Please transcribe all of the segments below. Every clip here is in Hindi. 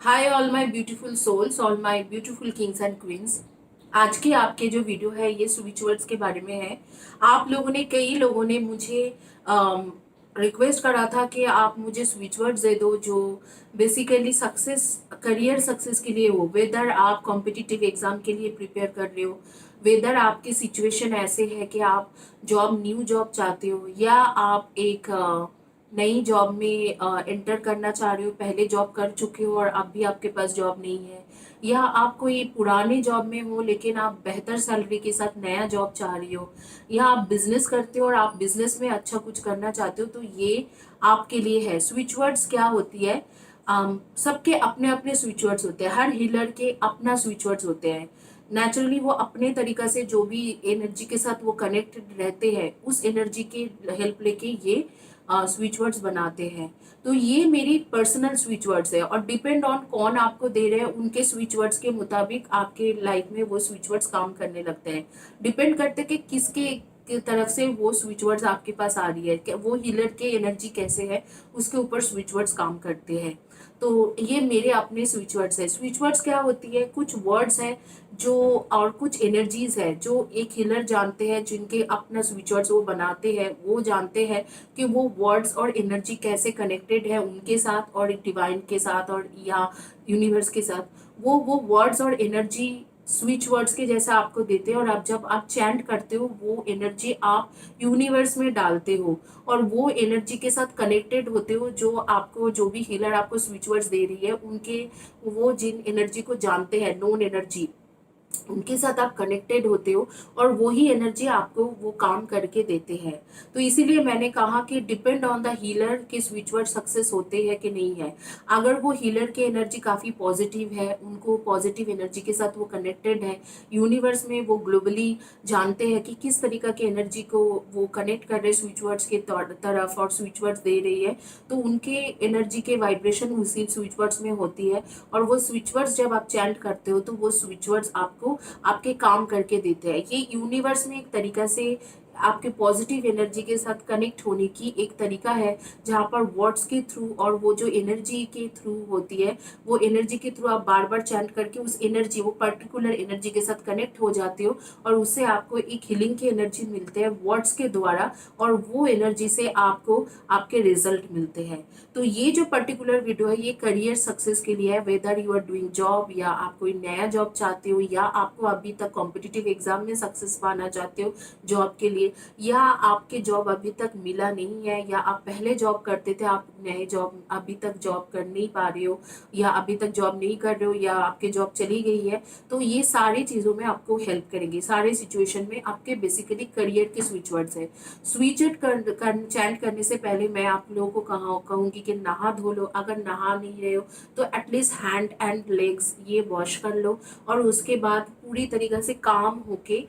Hi all my beautiful souls, all my beautiful kings and queens. आज की आपके जो वीडियो है ये स्विच वर्ड्स के बारे में है। आप लोगों ने कई लोगों ने मुझे रिक्वेस्ट करा था कि आप मुझे स्विच वर्ड्स दे दो जो बेसिकली सक्सेस, करियर सक्सेस के लिए हो। वेदर आप कॉम्पिटिटिव एग्जाम के लिए प्रिपेयर कर रहे हो, वेदर आपकी सिचुएशन ऐसे है कि आप न्यू जॉब चाहते हो, या आप एक नई जॉब में एंटर करना चाह रहे हो, पहले जॉब कर चुके हो और अब भी आपके पास जॉब नहीं है, या आप कोई पुराने जॉब में हो लेकिन आप बेहतर सैलरी के साथ नया जॉब चाह रही हो, या आप बिजनेस करते हो और आप बिजनेस में अच्छा कुछ करना चाहते हो, तो ये आपके लिए है। स्विच वर्ड्स क्या होती है? सबके अपने अपने स्विच वर्ड्स होते हैं, हर हीलर के अपना स्विच वर्ड्स होते हैं। नेचुरली वो अपने तरीका से जो भी एनर्जी के साथ वो कनेक्टेड रहते हैं उस एनर्जी के हेल्प लेके ये स्विच वर्ड्स बनाते हैं। तो ये मेरी पर्सनल स्विच वर्ड्स है और डिपेंड ऑन कौन आपको दे रहे हैं उनके स्विच वर्ड्स के मुताबिक आपके लाइफ में वो स्विच वर्ड्स काम करने लगते हैं। डिपेंड करते कि किसके की तरफ से वो स्विच वर्ड्स आपके पास आ रही है, कि वो हीलर के एनर्जी कैसे है उसके ऊपर स्विच वर्ड्स काम करते हैं। तो ये मेरे अपने स्विच वर्ड्स है। स्विच वर्ड्स क्या होती है? कुछ वर्ड्स हैं जो, और कुछ एनर्जीज है जो एक हीलर जानते हैं, जिनके अपना स्विच वर्ड्स वो बनाते हैं, वो जानते हैं कि वो वर्ड्स और एनर्जी कैसे कनेक्टेड है उनके साथ और डिवाइन के साथ और या यूनिवर्स के साथ। वो वर्ड्स और एनर्जी स्विच वर्ड्स के जैसा आपको देते हैं, और आप जब आप चैंट करते हो वो एनर्जी आप यूनिवर्स में डालते हो और वो एनर्जी के साथ कनेक्टेड होते हो। जो आपको, जो भी हीलर आपको स्विच वर्ड्स दे रही है उनके, वो जिन एनर्जी को जानते हैं, नोन एनर्जी, उनके साथ आप कनेक्टेड होते हो और वही एनर्जी आपको वो काम करके देते हैं। तो इसीलिए मैंने कहा कि डिपेंड ऑन द हीलर के स्विच वर्ड सक्सेस होते हैं कि नहीं है। अगर वो हीलर की एनर्जी काफ़ी पॉजिटिव है, उनको पॉजिटिव एनर्जी के साथ वो कनेक्टेड है, यूनिवर्स में वो ग्लोबली जानते हैं कि किस तरीका की एनर्जी को वो कनेक्ट कर रहे स्विच वर्ड्स के तरफ और स्विच वर्ड्स दे रही है, तो उनके एनर्जी के वाइब्रेशन उसी स्विच वर्ड्स में होती है। और वो स्विच वर्ड्स जब आप चैंट करते हो तो वो स्विच वर्ड्स आपको आपके काम करके देते हैं। ये यूनिवर्स में एक तरीका से आपके पॉजिटिव एनर्जी के साथ कनेक्ट होने की एक तरीका है, जहाँ पर वर्ड्स के थ्रू और वो जो एनर्जी के थ्रू होती है, वो एनर्जी के थ्रू आप बार बार चैंट करके उस एनर्जी, वो पर्टिकुलर एनर्जी के साथ कनेक्ट हो जाते हो और उससे आपको एक हीलिंग की एनर्जी मिलते हैं वर्ड्स के द्वारा, और वो एनर्जी से आपको आपके रिजल्ट मिलते हैं। तो ये जो पर्टिकुलर वीडियो है ये करियर सक्सेस के लिए है। Whether you are doing job, या आप कोई नया जॉब चाहते हो, या आपको अभी तक कॉम्पिटिटिव एग्जाम में सक्सेस पाना चाहते हो जॉब के लिए, या आपके जॉब अभी तक मिला नहीं है, या आप पहले जॉब करते थे, आप नए जॉब अभी तक जॉब कर नहीं पा रहे हो, या अभी तक जॉब नहीं कर रहे हो, या आपके जॉब चली गई है, तो ये सारी चीज़ों में आपको हेल्प करेंगे। सारे सिचुएशन में आपके बेसिकली करियर के स्विच वर्ड्स है। स्विच इट चैंट करने से पहले मैं आप लोगों को कहूंगी कि नहा धो लो। अगर नहा नहीं रहे हो तो एटलीस्ट हैंड एंड लेग्स ये वॉश कर लो, और उसके बाद पूरी तरीके से काम होके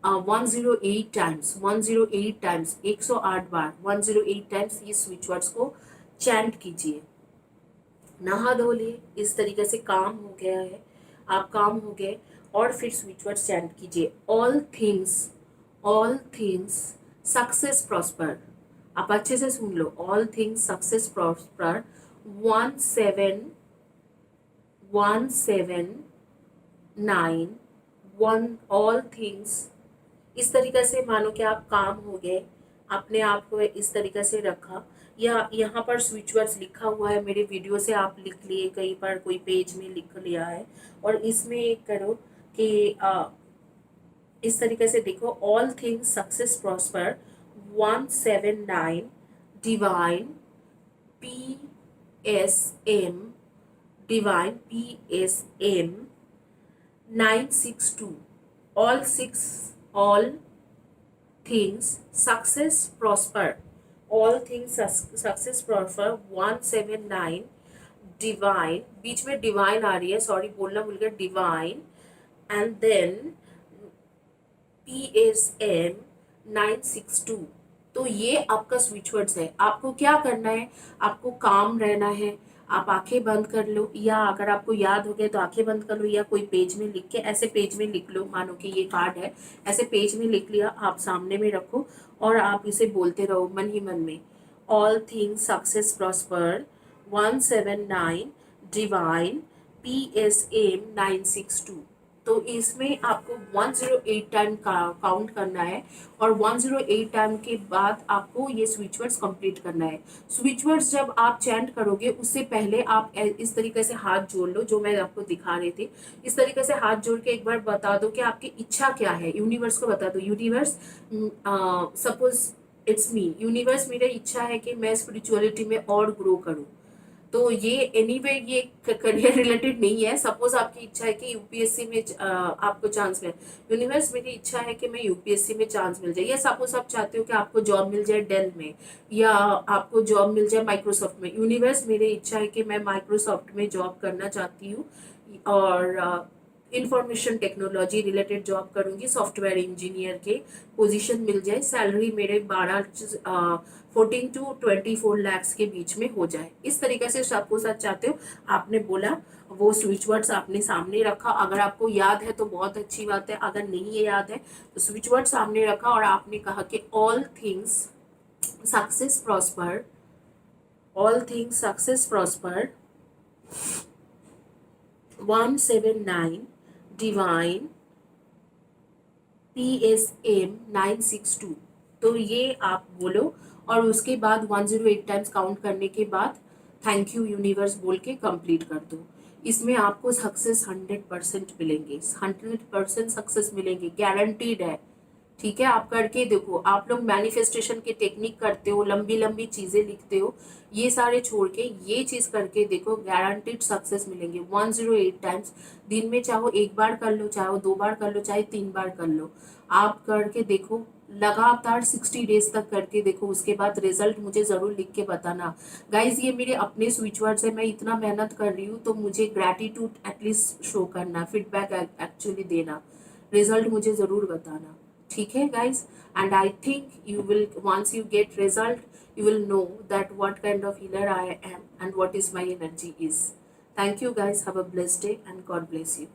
108 टाइम्स, 108 टाइम्स, 108 बार, 108 टाइम्स ये स्विच वर्ड्स को चैंट कीजिए। नहा धो लिए, इस तरीके से काम हो गया है, आप काम हो गए, और फिर स्विच वर्ड चैंट कीजिए, ऑल थिंग्स सक्सेस प्रॉस्पर। आप अच्छे से सुन लो, all things success prosper, 17 one, all things. इस तरीके से मानो कि आप काम हो गए, अपने आप को इस तरीके से रखा, या यहाँ पर स्विच वर्ड्स लिखा हुआ है, मेरे वीडियो से आप लिख लिए, कई बार कोई पेज में लिख लिया है, और इसमें एक करो कि इस तरीके से देखो, all things success prosper, 179 divine PSM, divine PSM 962, all things success prosper, all things success prosper, 179 divine, बीच में डिवाइन आ रही है, सॉरी बोलना भूल गया, डिवाइन, एंड देन PSM 962। तो ये आपका स्विच वर्ड्स है। आपको क्या करना है? आपको काम रहना है। आप आंखें बंद कर लो, या अगर आपको याद हो गया तो आंखें बंद कर लो, या कोई पेज में लिख के, ऐसे पेज में लिख लो, मानो कि ये कार्ड है, ऐसे पेज में लिख लिया, आप सामने में रखो और आप इसे बोलते रहो मन ही मन में, all things success prosper, 179 divine PSM962। तो इसमें आपको 108 टाइम काउंट करना है और 108 टाइम के बाद आपको ये स्विच वर्ड्स कंप्लीट करना है। स्विच वर्ड्स जब आप चैंट करोगे उससे पहले आप इस तरीके से हाथ जोड़ लो, जो मैं आपको दिखा रही थी। इस तरीके से हाथ जोड़ के एक बार बता दो कि आपकी इच्छा क्या है, यूनिवर्स को बता दो। Universe, suppose it's me, universe मेरी इच्छा है कि मैं स्पिरिचुअलिटी में और ग्रो करूं। तो ये एनीवे ये करियर रिलेटेड नहीं है। सपोज आपकी इच्छा है कि यूपीएससी में आपको चांस मिले, यूनिवर्स मेरी इच्छा है कि मैं यूपीएससी में चांस मिल जाए। या सपोज आप चाहते हो कि आपको जॉब मिल जाए डेल में, या आपको जॉब मिल जाए माइक्रोसॉफ्ट में। यूनिवर्स मेरी इच्छा है कि मैं माइक्रोसॉफ्ट में जॉब करना चाहती हूँ और इंफॉर्मेशन टेक्नोलॉजी रिलेटेड जॉब करूंगी, सॉफ्टवेयर इंजीनियर के पोजीशन मिल जाए, सैलरी मेरे 14 टू 24 लैक्स के बीच में हो जाए। इस तरीके से सपोज आप चाहते हो, आपने बोला, वो स्विच वर्ड्स आपने सामने रखा। अगर आपको याद है तो बहुत अच्छी बात है, अगर नहीं है याद है तो स्विच वर्ड सामने रखा और आपने कहा कि all things success prosper, all things success prosper 179 divine PSM962। तो ये आप बोलो और उसके बाद 108 टाइम्स काउंट करने के बाद थैंक यू यूनिवर्स बोल के कंप्लीट कर दो। इसमें आपको सक्सेस 100% मिलेंगे, 100% सक्सेस मिलेंगे, गारंटीड है। ठीक है, आप करके देखो। आप लोग मैनिफेस्टेशन की टेक्निक करते हो, लंबी लंबी चीजें लिखते हो, ये सारे छोड़ के ये चीज करके देखो, गारंटीड सक्सेस मिलेंगे 108 टाइम्स। दिन में चाहो एक बार कर लो, चाहे 2 बार कर लो, चाहे 3 बार कर लो, आप करके देखो। लगातार 60 डेज तक करके देखो, उसके बाद रिजल्ट मुझे जरूर लिख के बताना। गाइज ये मेरे अपने स्विच वर्ड्स है, मैं इतना मेहनत कर रही हूँ तो मुझे ग्रैटिट्यूड एटलीस्ट शो करना, फीडबैक एक्चुअली देना, रिजल्ट मुझे जरूर बताना। ठीक है guys, and I think you will, once you get result you will know that what kind of healer I am and what is my energy is. Thank you guys, have a blessed day and God bless you.